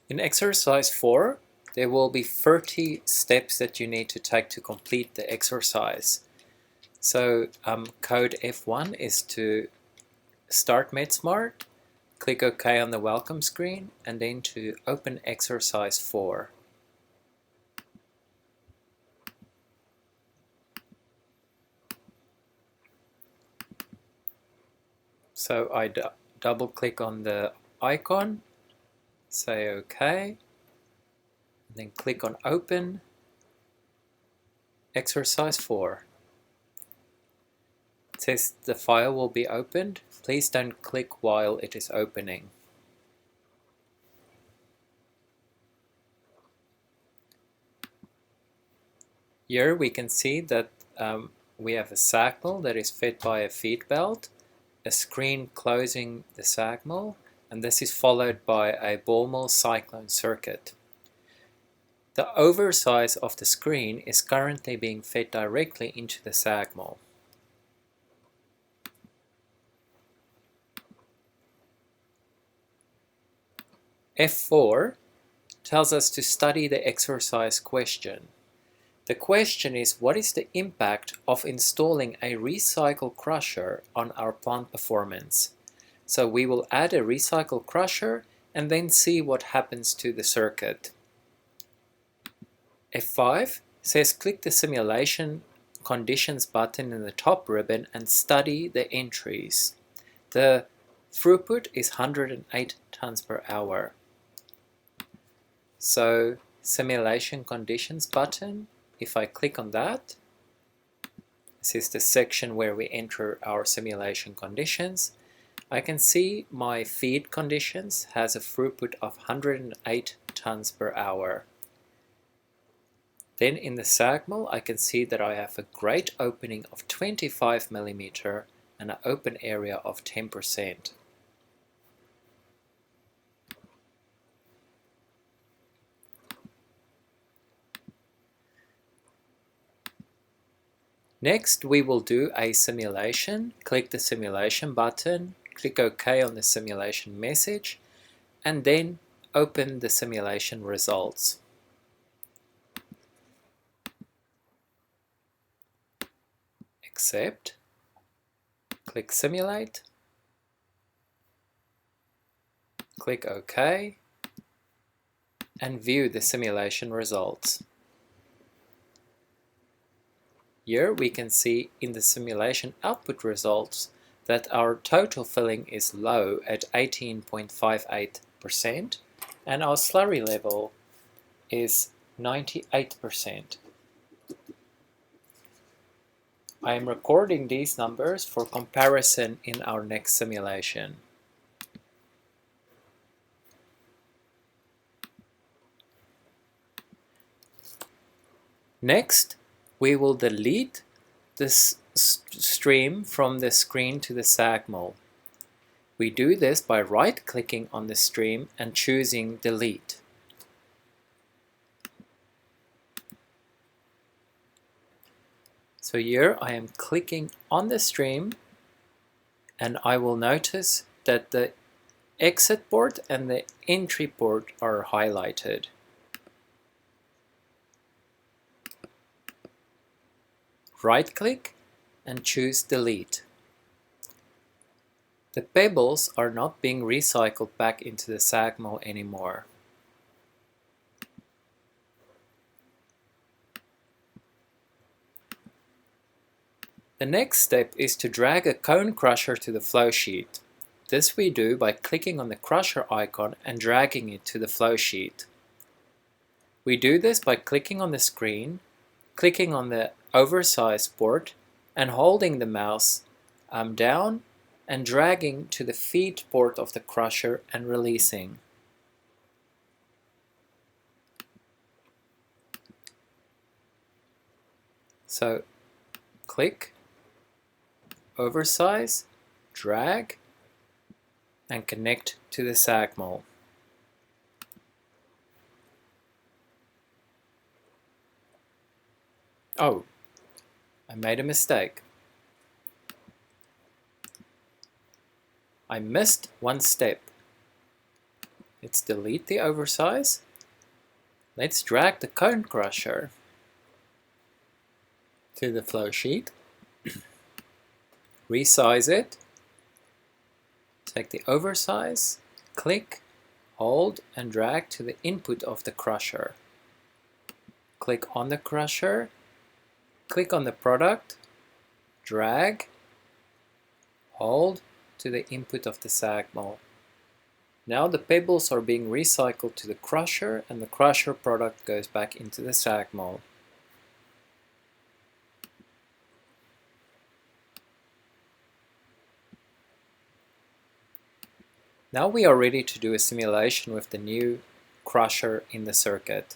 In exercise 4, there will be 30 steps that you need to take to complete the exercise. So code F1 is to start MedSmart, click OK on the welcome screen, and then to open exercise 4. So I double click on the icon, say OK, then click on open exercise 4. It says the file will be opened. Please don't click while it is opening. Here we can see that we have a sag mill that is fed by a feed belt, a screen closing the sag mill, and this is followed by a ball mill cyclone circuit. The oversize of the screen is currently being fed directly into the sag mill. F4 tells us to study the exercise question. The question is, what is the impact of installing a recycle crusher on our plant performance? So we will add a recycle crusher and then see what happens to the circuit. F5 says click the simulation conditions button in the top ribbon and study the entries. The throughput is 108 tons per hour. So simulation conditions button, if I click on that, this is the section where we enter our simulation conditions. I can see my feed conditions has a throughput of 108 tons per hour. Then in the sag mill, I can see that I have a grate opening of 25 mm and an open area of 10%. Next, we will do a simulation. Click the simulation button, click OK on the simulation message, and then open the simulation results. Accept, click Simulate, click OK, and view the simulation results. Here we can see in the simulation output results that our total filling is low at 18.58% and our slurry level is 98%. I am recording these numbers for comparison in our next simulation. Next, we will delete this stream from the screen to the sag mill. We do this by right-clicking on the stream and choosing Delete. So here I am clicking on the stream and I will notice that the exit port and the entry port are highlighted. Right-click and choose Delete. The pebbles are not being recycled back into the sag mill anymore. The next step is to drag a cone crusher to the flow sheet. This we do by clicking on the crusher icon and dragging it to the flow sheet. We do this by clicking on the screen, clicking on the oversized port, and holding the mouse down and dragging to the feed port of the crusher and releasing. So click, oversize, drag, and connect to the sag mill. Oh, I made a mistake. I missed one step. Let's delete the oversize. Let's drag the cone crusher to the flow sheet. Resize it. Take the oversize, click, hold and drag to the input of the crusher. Click on the crusher, click on the product, drag, hold to the input of the sag mill. Now the pebbles are being recycled to the crusher and the crusher product goes back into the sag mill. Now we are ready to do a simulation with the new crusher in the circuit.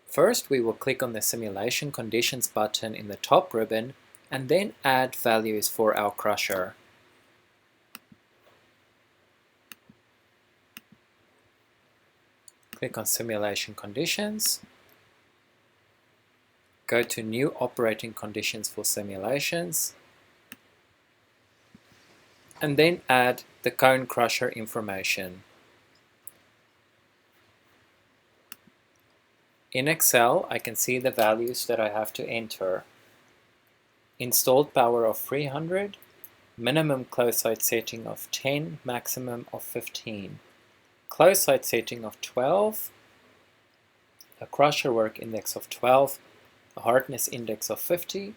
First we will click on the Simulation Conditions button in the top ribbon and then add values for our crusher. Click on Simulation Conditions, go to New Operating Conditions for Simulations, and then add the cone crusher information. In Excel, I can see the values that I have to enter. Installed power of 300, minimum close site setting of 10, maximum of 15. Close site setting of 12, a crusher work index of 12, a hardness index of 50,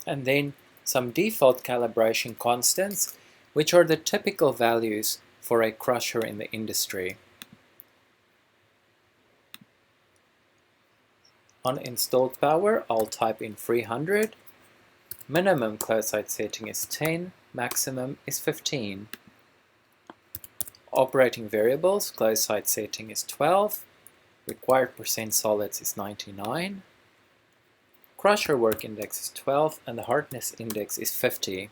and then some default calibration constants, which are the typical values for a crusher in the industry. On installed power, I'll type in 300, minimum close site setting is 10, maximum is 15. Operating variables, close site setting is 12, required percent solids is 99, crusher work index is 12 and the hardness index is 50.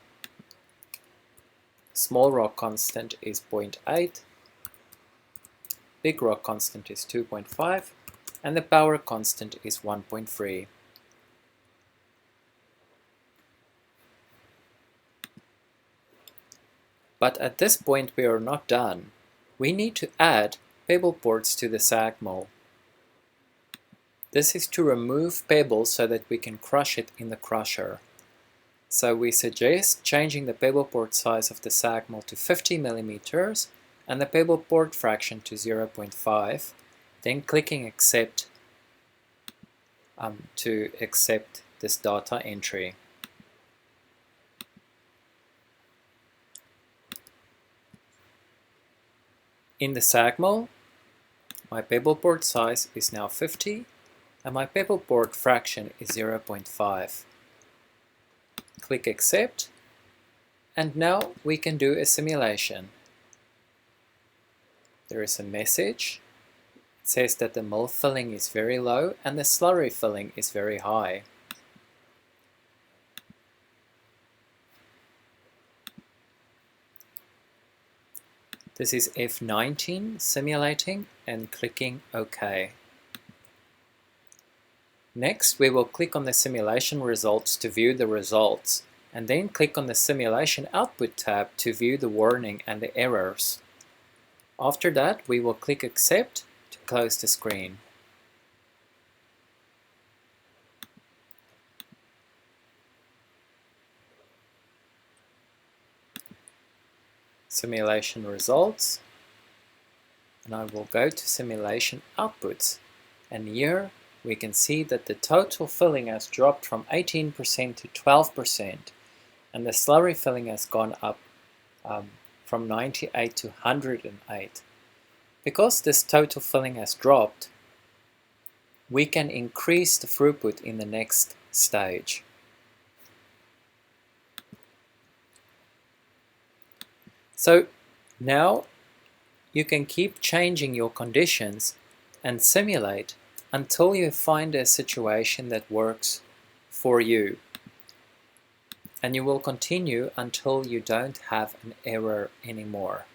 Small rock constant is 0.8, big rock constant is 2.5, and the power constant is 1.3. But at this point we are not done. We need to add pebble ports to the sag mill. This is to remove pebbles so that we can crush it in the crusher. So we suggest changing the pebble port size of the sag mill to 50 millimeters and the pebble port fraction to 0.5, then clicking accept to accept this data entry. In the sag mill, my pebble port size is now 50 and my pebble port fraction is 0.5. Click accept and now we can do a simulation. There is a message. It says that the mill filling is very low and the slurry filling is very high. This is F19 simulating and clicking OK. Next, we will click on the simulation results to view the results, and then click on the Simulation Output tab to view the warning and the errors. After that, we will click Accept to close the screen. Simulation results, and I will go to Simulation Outputs, and here we can see that the total filling has dropped from 18% to 12%, and the slurry filling has gone up from 98 to 108. Because this total filling has dropped, we can increase the throughput in the next stage. So now you can keep changing your conditions and simulate until you find a situation that works for you. And you will continue until you don't have an error anymore.